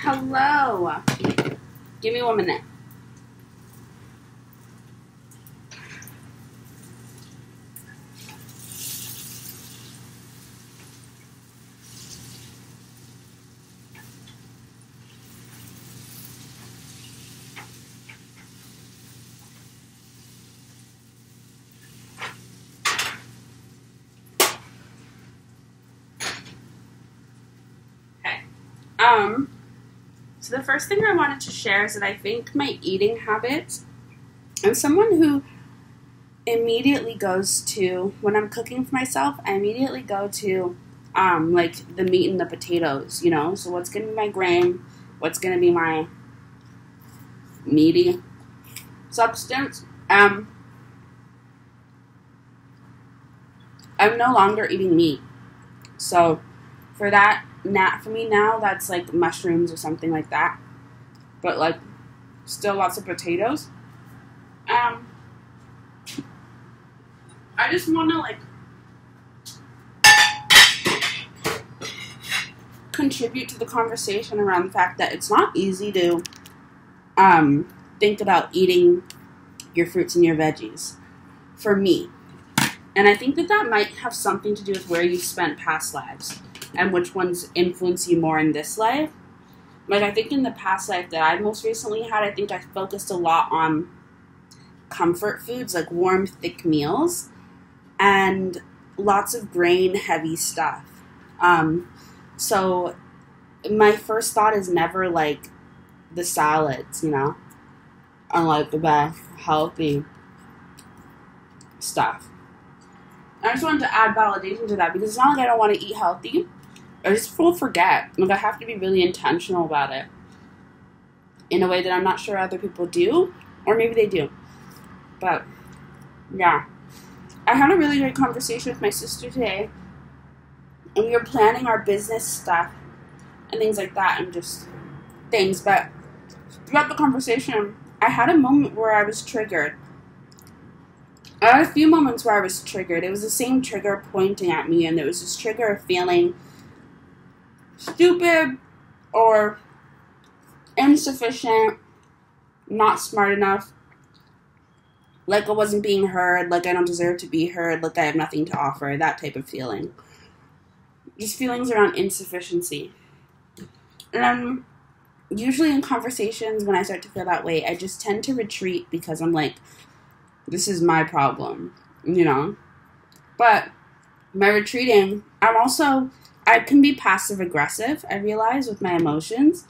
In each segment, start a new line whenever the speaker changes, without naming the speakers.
Hello. Give me 1 minute. So the first thing I wanted to share is that I think my eating habits, I'm someone who immediately goes to, when I'm cooking for myself, I immediately go to, like, the meat and the potatoes, you know? So what's going to be my grain? What's going to be my meaty substance? I'm no longer eating meat. So for that, for me now, that's like mushrooms or something like that. But like, still lots of potatoes. I just want to like contribute to the conversation around the fact that it's not easy to think about eating your fruits and your veggies. For me. And I think that might have something to do with where you spent past lives and which ones influence you more in this life. Like, I think in the past life that I most recently had, I think I focused a lot on comfort foods, like warm, thick meals, and lots of grain-heavy stuff. So my first thought is never, like, the salads, you know, and, like, the healthy stuff. I just wanted to add validation to that because it's not like I don't want to eat healthy. I just will forget. Like, I have to be really intentional about it in a way that I'm not sure other people do, or maybe they do. But, yeah. I had a really great conversation with my sister today, and we were planning our business stuff and things like that, and just things. But throughout the conversation, I had a moment where I was triggered. I had a few moments where I was triggered. It was the same trigger pointing at me, and there was this trigger of feeling stupid or insufficient, not smart enough, like I wasn't being heard, like I don't deserve to be heard, like I have nothing to offer, that type of feeling. Just feelings around insufficiency. And usually in conversations, when I start to feel that way, I just tend to retreat because I'm like, this is my problem, you know? But by retreating, I can be passive-aggressive, I realize, with my emotions.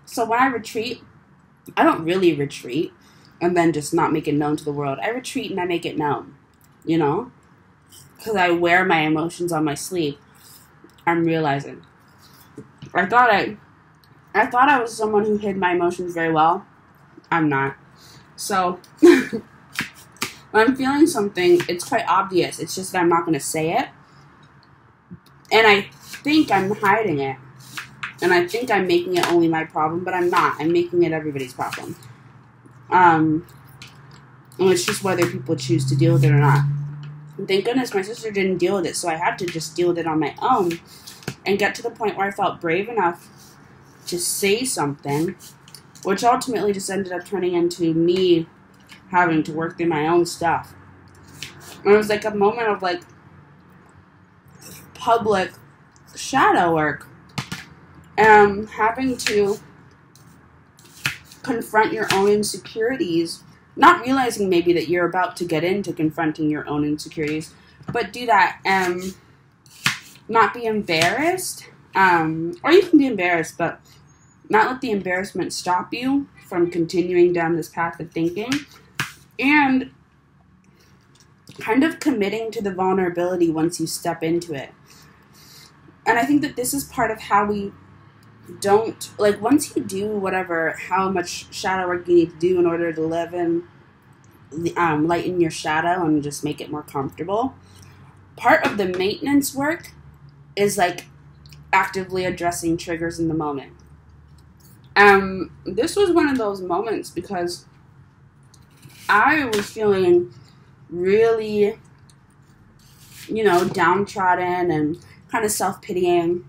So when I retreat, I don't really retreat and then just not make it known to the world. I retreat and I make it known, you know? Because I wear my emotions on my sleeve. I'm realizing. I thought I was someone who hid my emotions very well. I'm not. So when I'm feeling something, it's quite obvious. It's just that I'm not going to say it. And I think I'm hiding it. And I think I'm making it only my problem, but I'm not. I'm making it everybody's problem. And it's just whether people choose to deal with it or not. And thank goodness my sister didn't deal with it, so I had to just deal with it on my own and get to the point where I felt brave enough to say something, which ultimately just ended up turning into me having to work through my own stuff. And it was like a moment of like public shadow work and having to confront your own insecurities, not realizing maybe that you're about to get into confronting your own insecurities, but do that and not be embarrassed, or you can be embarrassed, but not let the embarrassment stop you from continuing down this path of thinking, and kind of committing to the vulnerability once you step into it. And I think that this is part of how we don't, like, once you do whatever, how much shadow work you need to do in order to live in, lighten your shadow and just make it more comfortable, part of the maintenance work is, like, actively addressing triggers in the moment. This was one of those moments because I was feeling really, you know, downtrodden and kind of self-pitying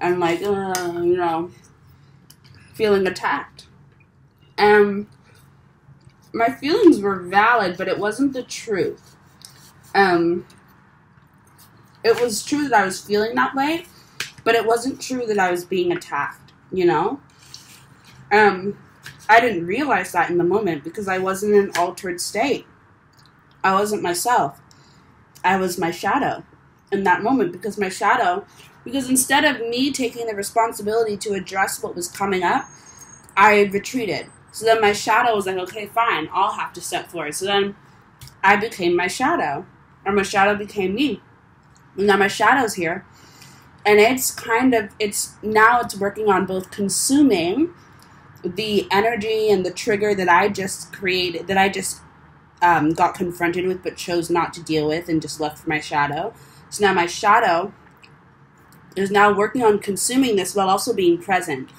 and like, you know, feeling attacked. And my feelings were valid, but it wasn't the truth. It was true that I was feeling that way, but it wasn't true that I was being attacked, you know? I didn't realize that in the moment because I wasn't in an altered state. I wasn't myself. I was my shadow in that moment because instead of me taking the responsibility to address what was coming up, I retreated. So then my shadow was like, okay, fine, I'll have to step forward. So then I became my shadow, or my shadow became me. And now my shadow's here. And it's working on both consuming the energy and the trigger that I just created, that I just got confronted with but chose not to deal with and just left for my shadow. So now my shadow is now working on consuming this while also being present.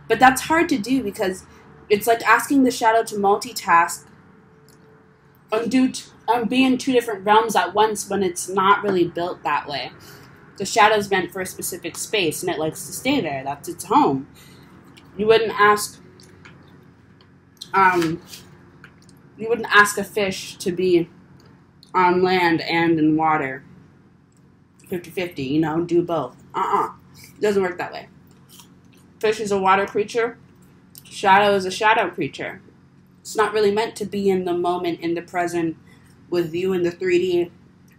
But that's hard to do because it's like asking the shadow to multitask and be in two different realms at once when it's not really built that way. The shadow's meant for a specific space and it likes to stay there. That's its home. You wouldn't ask a fish to be on land and in water 50-50, you know, do both. It doesn't work that way. Fish is a water creature. Shadow is a shadow creature. It's not really meant to be in the moment, in the present, with you in the 3D,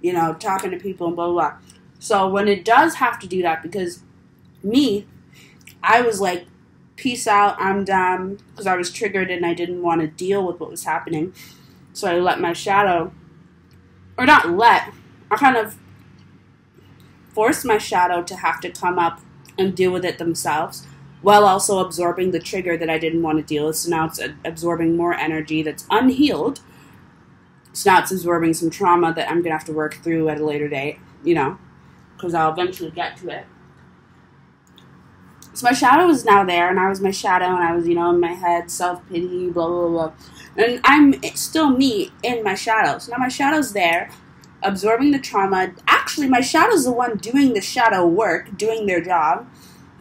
you know, talking to people and blah, blah, blah. So when it does have to do that, because I was like, peace out, I'm done, because I was triggered and I didn't want to deal with what was happening. So I let my shadow, or not let, I kind of forced my shadow to have to come up and deal with it themselves, while also absorbing the trigger that I didn't want to deal with. So now it's absorbing more energy that's unhealed. So now it's absorbing some trauma that I'm going to have to work through at a later date, you know, because I'll eventually get to it. So my shadow was now there, and I was my shadow, and I was, you know, in my head, self-pity, blah, blah, blah. And I'm still me in my shadow. So now my shadow's there, absorbing the trauma. Actually, my shadow's the one doing the shadow work, doing their job,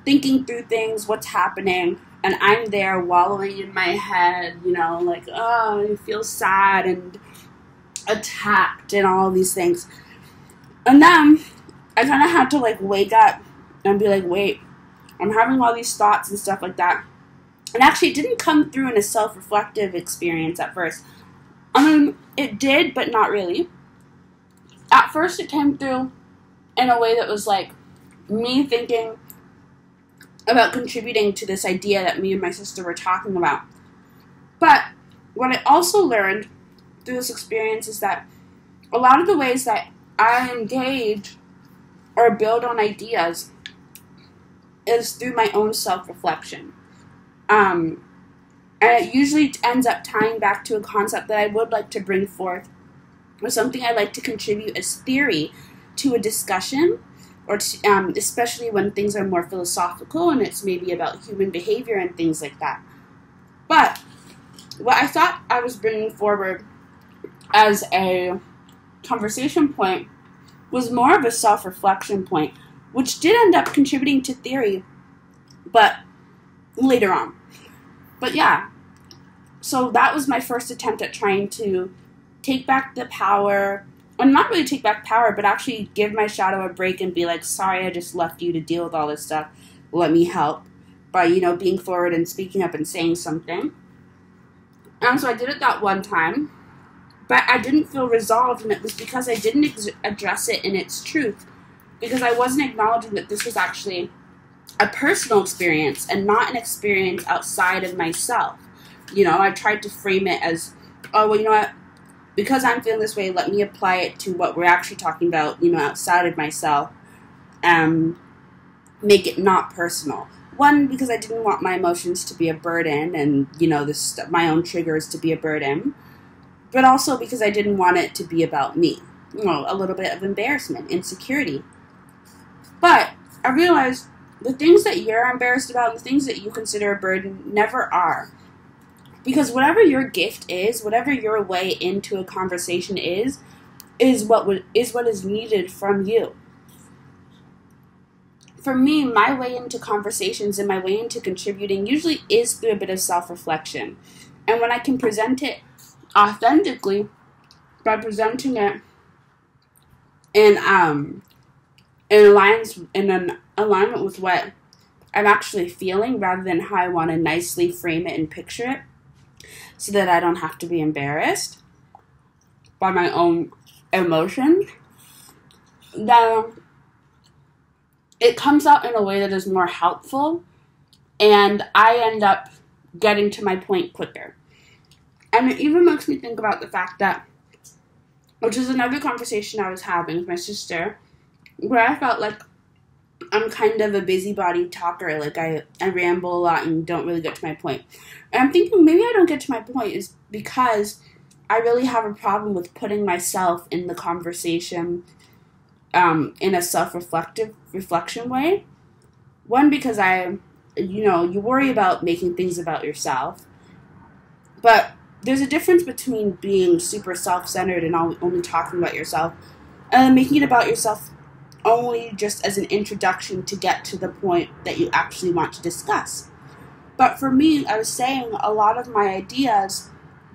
thinking through things, what's happening, and I'm there wallowing in my head, you know, like, oh, I feel sad and attacked and all these things. And then I kind of had to, like, wake up and be like, wait, I'm having all these thoughts and stuff like that. And actually, it didn't come through in a self-reflective experience at first. It did, but not really. At first, it came through in a way that was, like, me thinking about contributing to this idea that me and my sister were talking about. But what I also learned through this experience is that a lot of the ways that I engage or build on ideas is through my own self-reflection. And it usually ends up tying back to a concept that I would like to bring forth, or something I like to contribute as theory to a discussion, or to, especially when things are more philosophical and it's maybe about human behavior and things like that. But what I thought I was bringing forward as a conversation point was more of a self-reflection point, which did end up contributing to theory, but later on. But yeah, so that was my first attempt at trying to take back the power, and not really take back power, but actually give my shadow a break and be like, sorry, I just left you to deal with all this stuff. Let me help by, you know, being forward and speaking up and saying something. And so I did it that one time, but I didn't feel resolved, and it was because I didn't address it in its truth, because I wasn't acknowledging that this was actually a personal experience and not an experience outside of myself. You know, I tried to frame it as, oh, well, you know what, because I'm feeling this way, let me apply it to what we're actually talking about, you know, outside of myself, make it not personal. One, because I didn't want my emotions to be a burden and, you know, my own triggers to be a burden, but also because I didn't want it to be about me. You know, a little bit of embarrassment, insecurity. But I realized the things that you're embarrassed about, the things that you consider a burden, never are. Because whatever your gift is, whatever your way into a conversation is what is needed from you. for me, my way into conversations and my way into contributing usually is through a bit of self-reflection. And when I can present it authentically by presenting it in an alignment with what I'm actually feeling rather than how I want to nicely frame it and picture it so that I don't have to be embarrassed by my own emotions, then it comes out in a way that is more helpful, and I end up getting to my point quicker. And it even makes me think about the fact that, which is another conversation I was having with my sister, where I felt like I'm kind of a busybody talker, like I ramble a lot and don't really get to my point. And I'm thinking maybe I don't get to my point is because I really have a problem with putting myself in the conversation in a reflection way. One, because you worry about making things about yourself. But there's a difference between being super self-centered and only talking about yourself and making it about yourself only just as an introduction to get to the point that you actually want to discuss. But for me, I was saying a lot of my ideas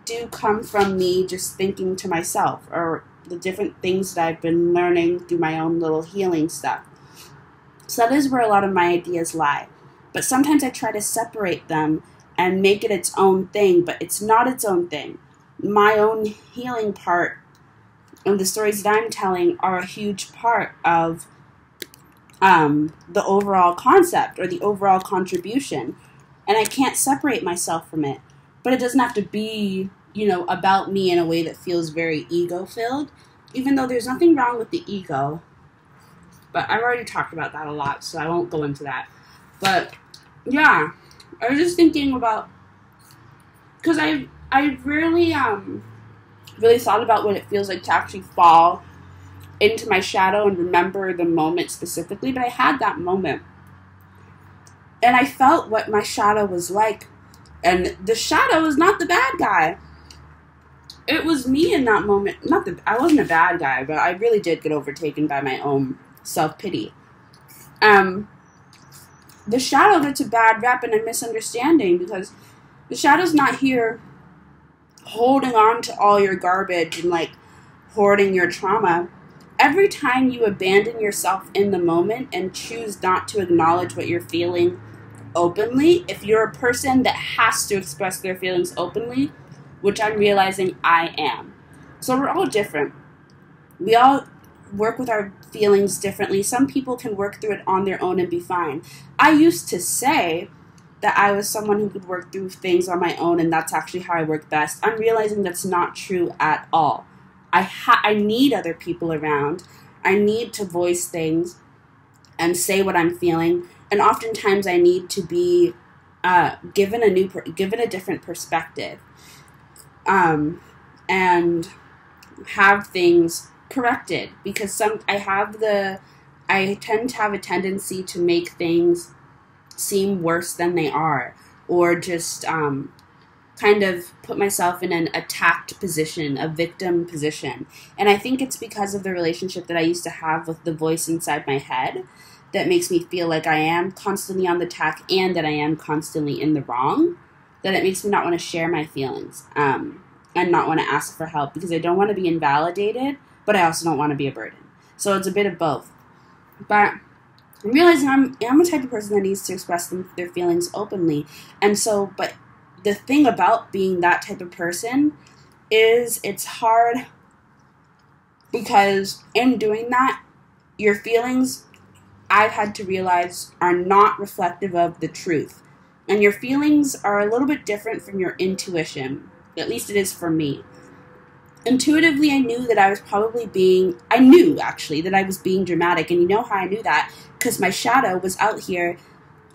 do come from me just thinking to myself, or the different things that I've been learning through my own little healing stuff. So that is where a lot of my ideas lie. But sometimes I try to separate them and make it its own thing, but it's not its own thing. My own healing part and the stories that I'm telling are a huge part of the overall concept or the overall contribution. And I can't separate myself from it. But it doesn't have to be, about me in a way that feels very ego-filled, even though there's nothing wrong with the ego. But I've already talked about that a lot, so I won't go into that. But, yeah, I was just thinking about, because I really thought about what it feels like to actually fall into my shadow and remember the moment specifically, but I had that moment. And I felt what my shadow was like. And the shadow was not the bad guy. It was me in that moment. I wasn't a bad guy, but I really did get overtaken by my own self-pity. The shadow gets a bad rep and a misunderstanding because the shadow's not here holding on to all your garbage and hoarding your trauma. Every time you abandon yourself in the moment and choose not to acknowledge what you're feeling openly, if you're a person that has to express their feelings openly, which I'm realizing I am. So we're all different. We all work with our feelings differently. Some people can work through it on their own and be fine. I used to say that I was someone who could work through things on my own and that's actually how I work best. I'm realizing that's not true at all. I need other people around. I need to voice things and say what I'm feeling. And oftentimes I need to be given a different perspective, and have things corrected because I tend to have a tendency to make things seem worse than they are, or just kind of put myself in an attacked position, a victim position. And I think it's because of the relationship that I used to have with the voice inside my head that makes me feel like I am constantly on the attack and that I am constantly in the wrong, that it makes me not want to share my feelings and not want to ask for help because I don't want to be invalidated, but I also don't want to be a burden. So it's a bit of both. But I'm realizing I'm the type of person that needs to express their feelings openly. And so, but the thing about being that type of person is it's hard because in doing that, your feelings, I've had to realize, are not reflective of the truth. And your feelings are a little bit different from your intuition. At least it is for me. Intuitively, I knew that I was that I was being dramatic. And you know how I knew that? Because my shadow was out here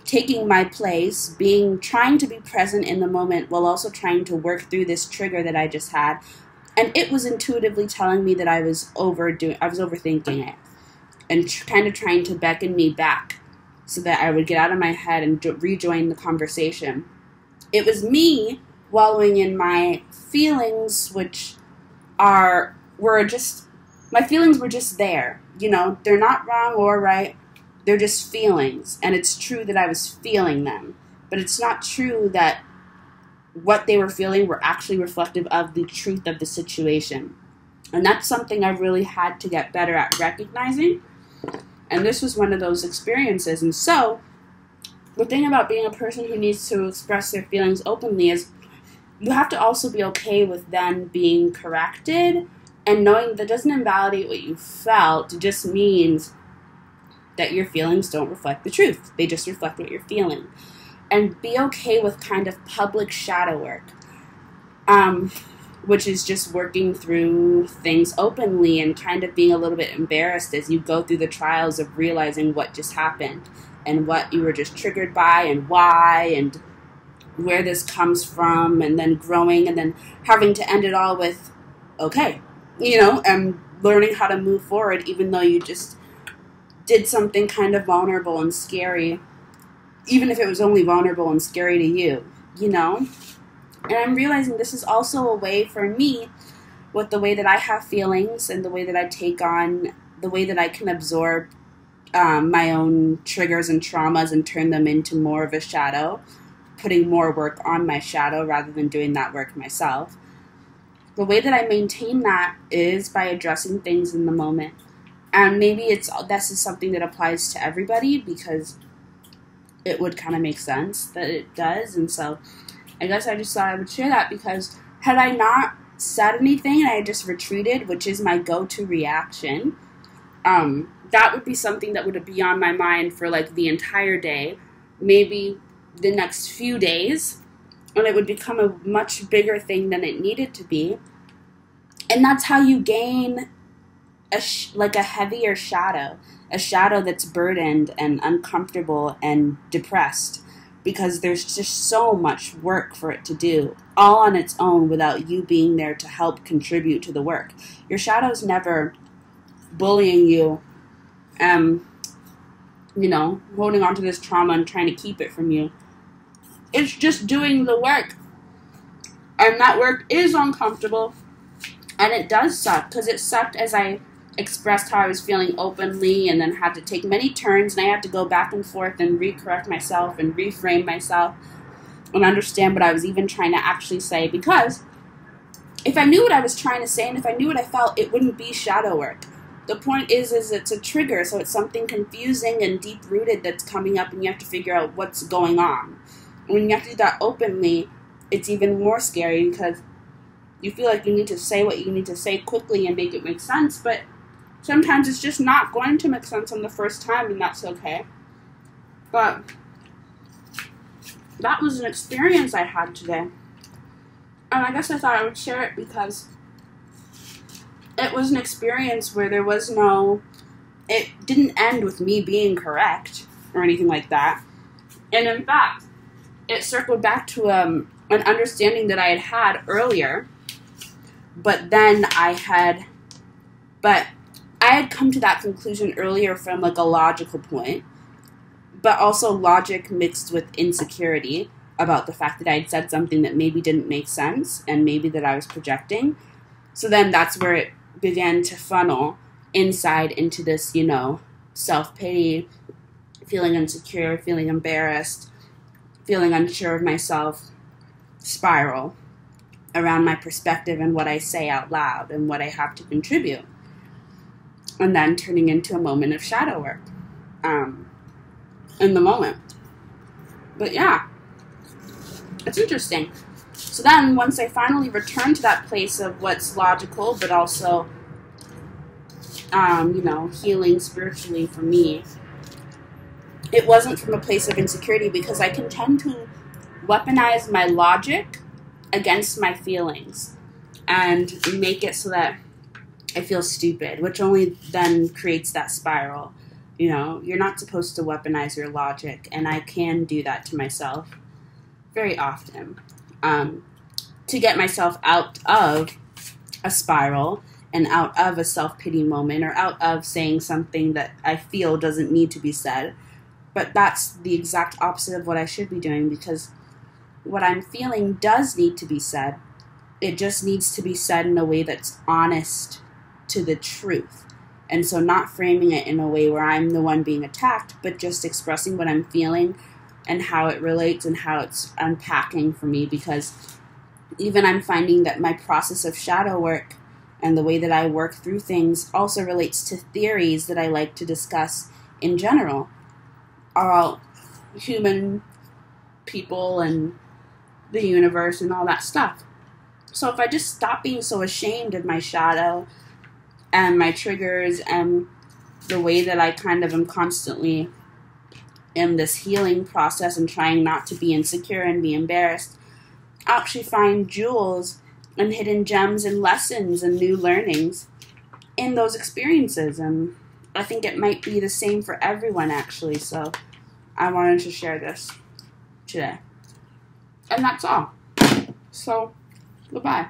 taking my place, trying to be present in the moment while also trying to work through this trigger that I just had. And it was intuitively telling me that I was overthinking it and kind of trying to beckon me back so that I would get out of my head and rejoin the conversation. It was me wallowing in my feelings, which my feelings were just there. They're not wrong or right. They're just feelings, and it's true that I was feeling them, but it's not true that what they were feeling were actually reflective of the truth of the situation. And that's something I really had to get better at recognizing. And this was one of those experiences. And so, the thing about being a person who needs to express their feelings openly is you have to also be okay with then being corrected and knowing that doesn't invalidate what you felt. It just means that your feelings don't reflect the truth. They just reflect what you're feeling. And be okay with kind of public shadow work, which is just working through things openly and kind of being a little bit embarrassed as you go through the trials of realizing what just happened and what you were just triggered by and why and where this comes from, and then growing and then having to end it all with, okay, and learning how to move forward even though you just did something kind of vulnerable and scary, even if it was only vulnerable and scary to you, And I'm realizing this is also a way for me, with the way that I have feelings and the way that I take on, the way that I can absorb my own triggers and traumas and turn them into more of a shadow, putting more work on my shadow rather than doing that work myself. The way that I maintain that is by addressing things in the moment. And maybe this is something that applies to everybody because it would kind of make sense that it does. And so I guess I just thought I would share that, because had I not said anything and I just retreated, which is my go-to reaction, that would be something that would be on my mind for like the entire day, maybe the next few days, and it would become a much bigger thing than it needed to be. And that's how you gain a heavier shadow, a shadow that's burdened and uncomfortable and depressed, because there's just so much work for it to do, all on its own without you being there to help contribute to the work. Your shadow's never bullying you, holding on to this trauma and trying to keep it from you. It's just doing the work. And that work is uncomfortable. And it does suck, because it sucked as I expressed how I was feeling openly and then had to take many turns, and I had to go back and forth and recorrect myself and reframe myself and understand what I was even trying to actually say, because if I knew what I was trying to say and if I knew what I felt, it wouldn't be shadow work. The point is it's a trigger, so it's something confusing and deep-rooted that's coming up, and you have to figure out what's going on. When you have to do that openly, it's even more scary, because you feel like you need to say what you need to say quickly and make it make sense, but sometimes it's just not going to make sense on the first time, and that's okay. But that was an experience I had today. And I guess I thought I would share it because it was an experience where it didn't end with me being correct or anything like that. And in fact, it circled back to an understanding that I had earlier, but then I had come to that conclusion earlier from like a logical point, but also logic mixed with insecurity about the fact that I had said something that maybe didn't make sense and maybe that I was projecting. So then that's where it began to funnel inside into this, self-pity, feeling insecure, feeling embarrassed, feeling unsure of myself spiral around my perspective and what I say out loud and what I have to contribute. And then turning into a moment of shadow work in the moment. But yeah, it's interesting. So then once I finally returned to that place of what's logical, but also, healing spiritually for me, it wasn't from a place of insecurity, because I can tend to weaponize my logic against my feelings and make it so that I feel stupid, which only then creates that spiral. You're not supposed to weaponize your logic, and I can do that to myself very often to get myself out of a spiral and out of a self-pity moment or out of saying something that I feel doesn't need to be said. But that's the exact opposite of what I should be doing, because what I'm feeling does need to be said. It just needs to be said in a way that's honest to the truth. And so not framing it in a way where I'm the one being attacked, but just expressing what I'm feeling and how it relates and how it's unpacking for me, because even I'm finding that my process of shadow work and the way that I work through things also relates to theories that I like to discuss in general about human people and the universe and all that stuff. So if I just stop being so ashamed of my shadow and my triggers and the way that I kind of am constantly in this healing process and trying not to be insecure and be embarrassed, I actually find jewels and hidden gems and lessons and new learnings in those experiences. And I think it might be the same for everyone, actually. So I wanted to share this today. And that's all. So, goodbye.